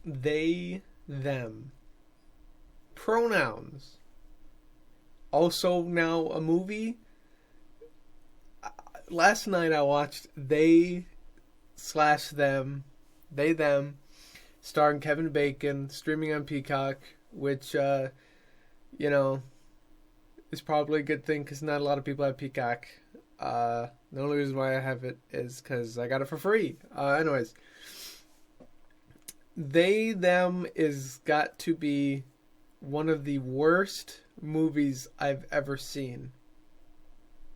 they, them. Pronouns. Also now a movie. Last night I watched They/Them, They Them, starring Kevin Bacon, streaming on Peacock, which, is probably a good thing because not a lot of people have Peacock. The only reason why I have it is because I got it for free. Anyways, They Them is got to be one of the worst movies I've ever seen.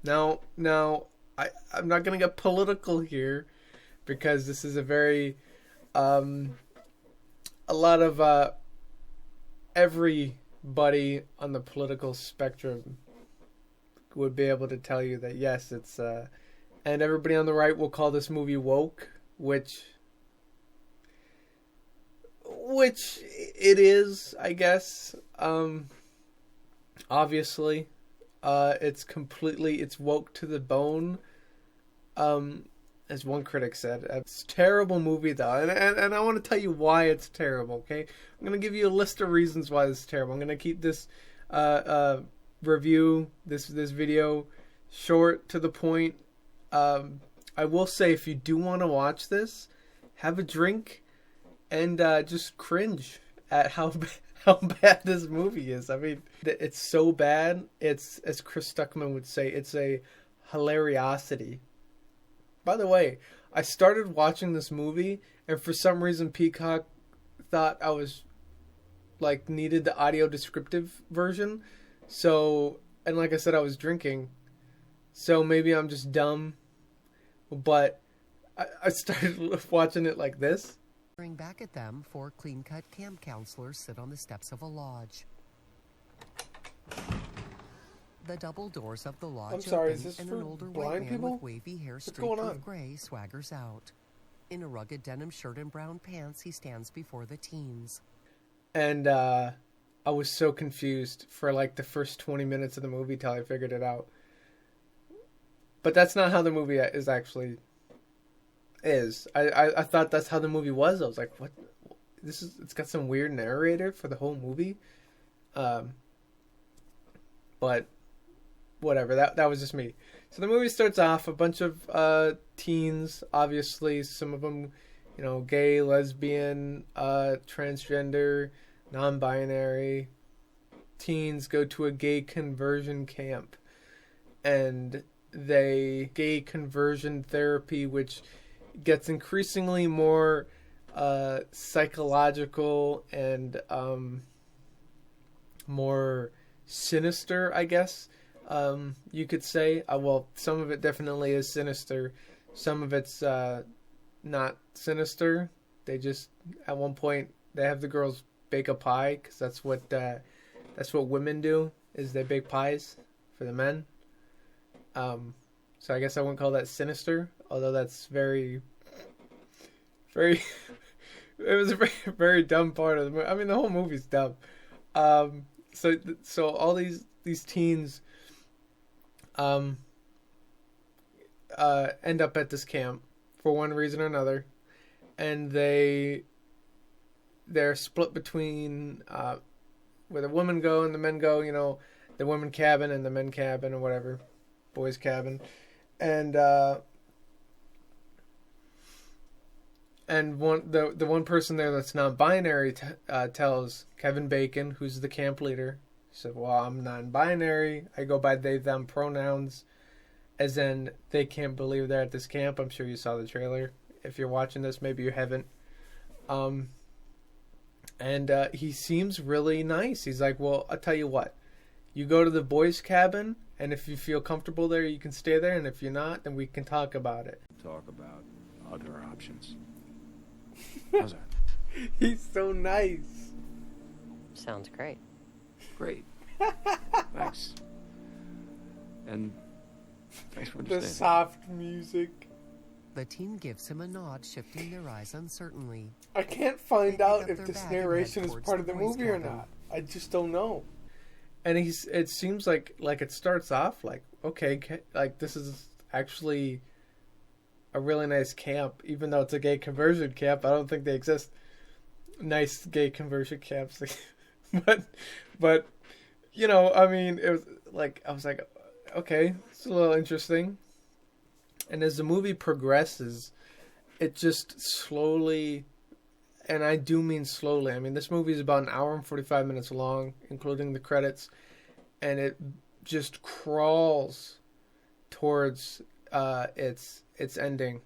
Now, I'm not going to get political here because this is a very, a lot of everybody on the political spectrum would be able to tell you that yes, it's, and everybody on the right will call this movie woke, which it is, I guess. Obviously, it's woke to the bone. As one critic said, it's a terrible movie though, and I want to tell you why it's terrible. Okay, I'm gonna give you a list of reasons why it's terrible. I'm gonna keep this review, this video, short to the point. I will say, if you do want to watch this, have a drink and just cringe at how bad this movie is. I mean, it's so bad. It's, as Chris Stuckman would say, it's a hilariosity. By the way, I started watching this movie, and for some reason Peacock thought I was, needed the audio descriptive version. So, and like I said, I was drinking. So maybe I'm just dumb. But I started watching it like this. Staring back at them, 4 clean-cut camp counselors sit on the steps of a lodge. The double doors of the lodge I'm sorry, open, is this and for an older white blind man people? with wavy hair What's streaked going on? with gray swaggers out. In a rugged denim shirt and brown pants, he stands before the teens. And I was so confused for the first 20 minutes of the movie till I figured it out. But that's not how the movie is actually is. I thought that's how the movie was. I was like, what? It's got some weird narrator for the whole movie. But whatever, that was just me. So the movie starts off, a bunch of teens, obviously, some of them, gay, lesbian, transgender, non-binary teens go to a gay conversion camp, and gay conversion therapy, which gets increasingly more psychological and more sinister, I guess. You could say, well, some of it definitely is sinister. Some of it's not sinister. They just, at one point, they have the girls bake a pie, because that's what women do, is they bake pies for the men. So I guess I wouldn't call that sinister, although that's very, very, it was a very, very dumb part of the movie. I mean, the whole movie's dumb. So all these teens end up at this camp for one reason or another, and they're split between where the women go and the men go, the women cabin and the men cabin or whatever, boys cabin, and the one person there that's non-binary tells Kevin Bacon, who's the camp leader, he said, well, I'm non-binary, I go by they them pronouns, as in they can't believe they're at this camp. I'm sure you saw the trailer. If you're watching this, maybe you haven't. And he seems really nice. He's like, well, I'll tell you what, you go to the boys cabin, and if you feel comfortable there, you can stay there, and if you're not, then we can talk about it. Talk about other options. How's that? He's so nice. Sounds great. Great. Thanks. And thanks for The understanding. soft music. The teen gives him a nod, shifting their eyes uncertainly. I can't find They out pick up if their this bag and head narration is towards part the of the boys' movie or cabin. not. I just don't know. And it seems like it starts off like, okay, like this is actually a really nice camp, even though it's a gay conversion camp. I don't think they exist. nice gay conversion camps. but you know, I mean, it was like I was like, okay, it's a little interesting. And as the movie progresses, it just slowly, and I do mean slowly. I mean, this movie is about an hour and 45 minutes long, including the credits, and it just crawls towards its ending.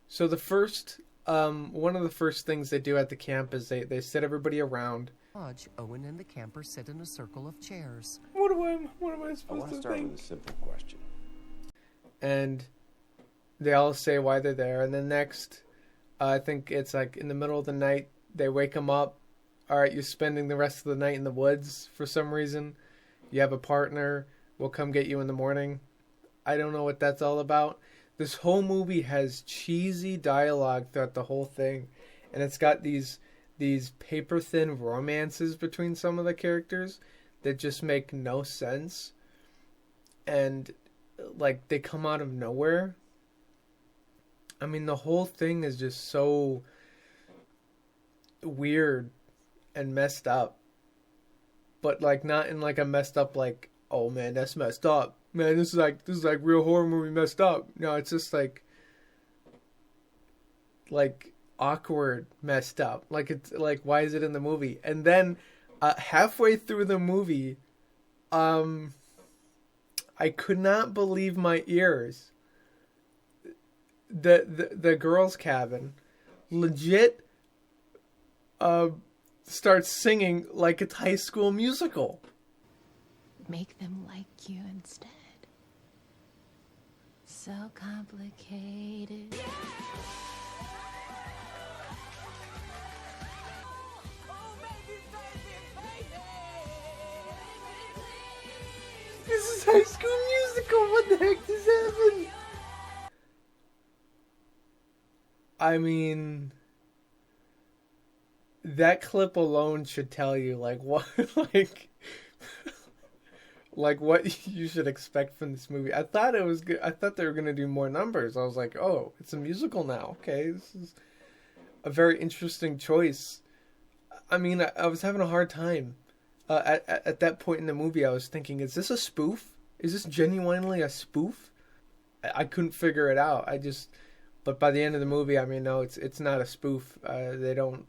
So the first, one of the first things they do at the camp is they sit everybody around. Lodge, Owen and the campers sit in a circle of chairs. What am I I supposed want to to start think? with a simple question. And they all say why they're there. And then next, I think it's like in the middle of the night, they wake them up. All right, you're spending the rest of the night in the woods for some reason. You have a partner. We'll come get you in the morning. I don't know what that's all about. This whole movie has cheesy dialogue throughout the whole thing. And it's got these paper-thin romances between some of the characters that just make no sense. And, like, they come out of nowhere. I mean, the whole thing is just so weird and messed up. But, like, not in, like, a messed up, like, oh, man, that's messed up. Man, this is like real horror movie messed up. No, it's just, like, awkward messed up. Like, it's like, why is it in the movie? And then halfway through the movie, I could not believe my ears. The girls' cabin legit starts singing like it's High School Musical. Make them like you instead. So complicated. This is High School Musical. What the heck just happened? I mean, that clip alone should tell you, like, what, like what you should expect from this movie. I thought it was good. I thought they were gonna do more numbers. I was like, oh, it's a musical now. Okay, this is a very interesting choice. I mean, I was having a hard time. At that point in the movie, I was thinking, is this a spoof? Is this genuinely a spoof? I couldn't figure it out. But by the end of the movie, I mean, no, it's not a spoof. They don't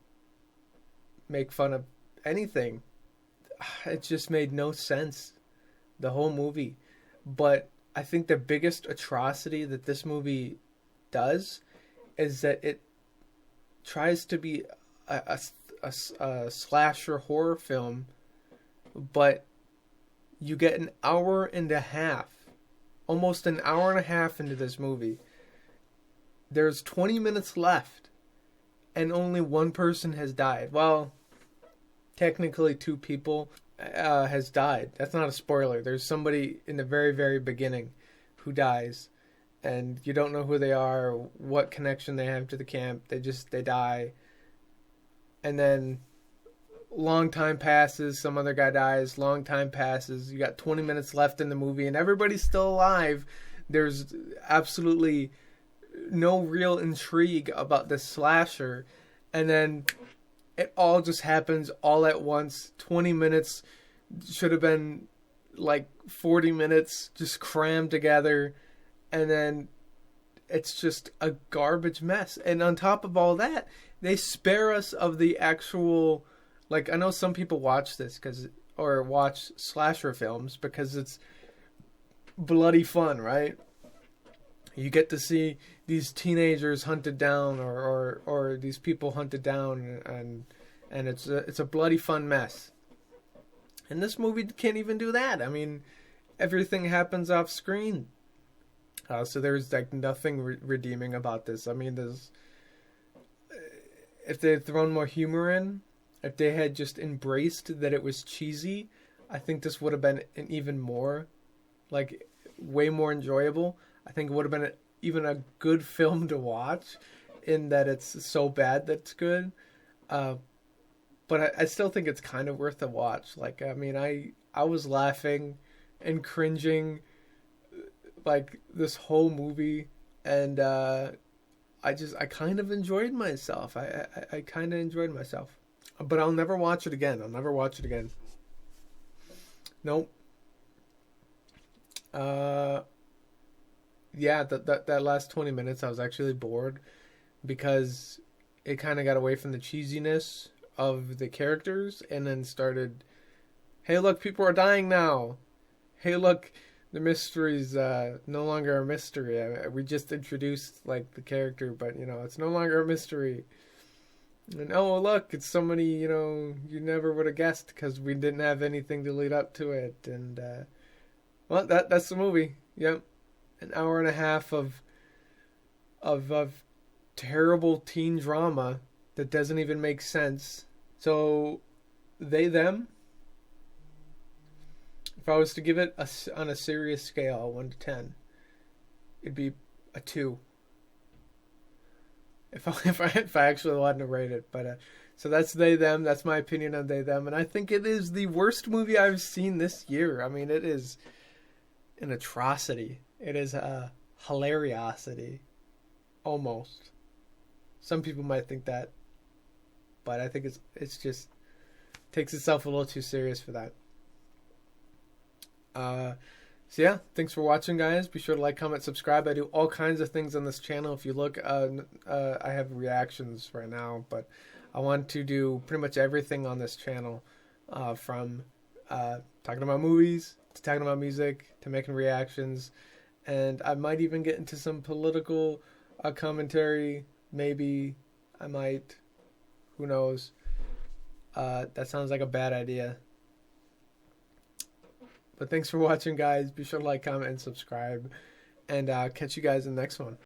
make fun of anything. It just made no sense, the whole movie. But I think the biggest atrocity that this movie does is that it tries to be a slasher horror film, but you get an hour and a half, almost an hour and a half into this movie. There's 20 minutes left, and only one person has died. Well, technically 2 people has died. That's not a spoiler. There's somebody in the very, very beginning who dies, and you don't know who they are, or what connection they have to the camp. They die. And then long time passes, some other guy dies, long time passes, you got 20 minutes left in the movie, and everybody's still alive. There's absolutely no real intrigue about this slasher, and then it all just happens all at once. 20 minutes should have been like 40 minutes just crammed together, and then it's just a garbage mess. And on top of all that, they spare us of the actual, like, I know some people watch this or watch slasher films because it's bloody fun, right? You get to see these teenagers hunted down, or these people hunted down, and it's a bloody fun mess. And this movie can't even do that. I mean, everything happens off screen. So there's like nothing redeeming about this. I mean, if they had thrown more humor in, if they had just embraced that it was cheesy, I think this would have been an even more, like, way more enjoyable. I think it would have been even a good film to watch, in that it's so bad that it's good. But I still think it's kind of worth a watch. Like, I mean, I was laughing and cringing, like, this whole movie, and I kind of enjoyed myself. I kind of enjoyed myself. But I'll never watch it again. I'll never watch it again. Nope. Yeah, that last 20 minutes I was actually bored because it kind of got away from the cheesiness of the characters and then started, hey, look, people are dying now. Hey, look, the mystery's no longer a mystery. We just introduced like the character, but it's no longer a mystery. And oh, look, it's somebody you never would have guessed because we didn't have anything to lead up to it. And well, that's the movie. Yep, an hour and a half of terrible teen drama that doesn't even make sense. So, they them. If I was to give it on a serious scale, 1 to 10, it'd be a 2. If I actually wanted to rate it, but so that's they them. That's my opinion on they them, and I think it is the worst movie I've seen this year. I mean, it is an atrocity. It is a hilariosity, almost. Some people might think that, but I think it's just takes itself a little too serious for that. So yeah, thanks for watching, guys. Be sure to like, comment, subscribe. I do all kinds of things on this channel. If you look, I have reactions right now, but I want to do pretty much everything on this channel, from talking about movies to talking about music to making reactions, and I might even get into some political commentary. Maybe I might. Who knows? That sounds like a bad idea. But thanks for watching, guys. Be sure to like, comment, and subscribe. And catch you guys in the next one.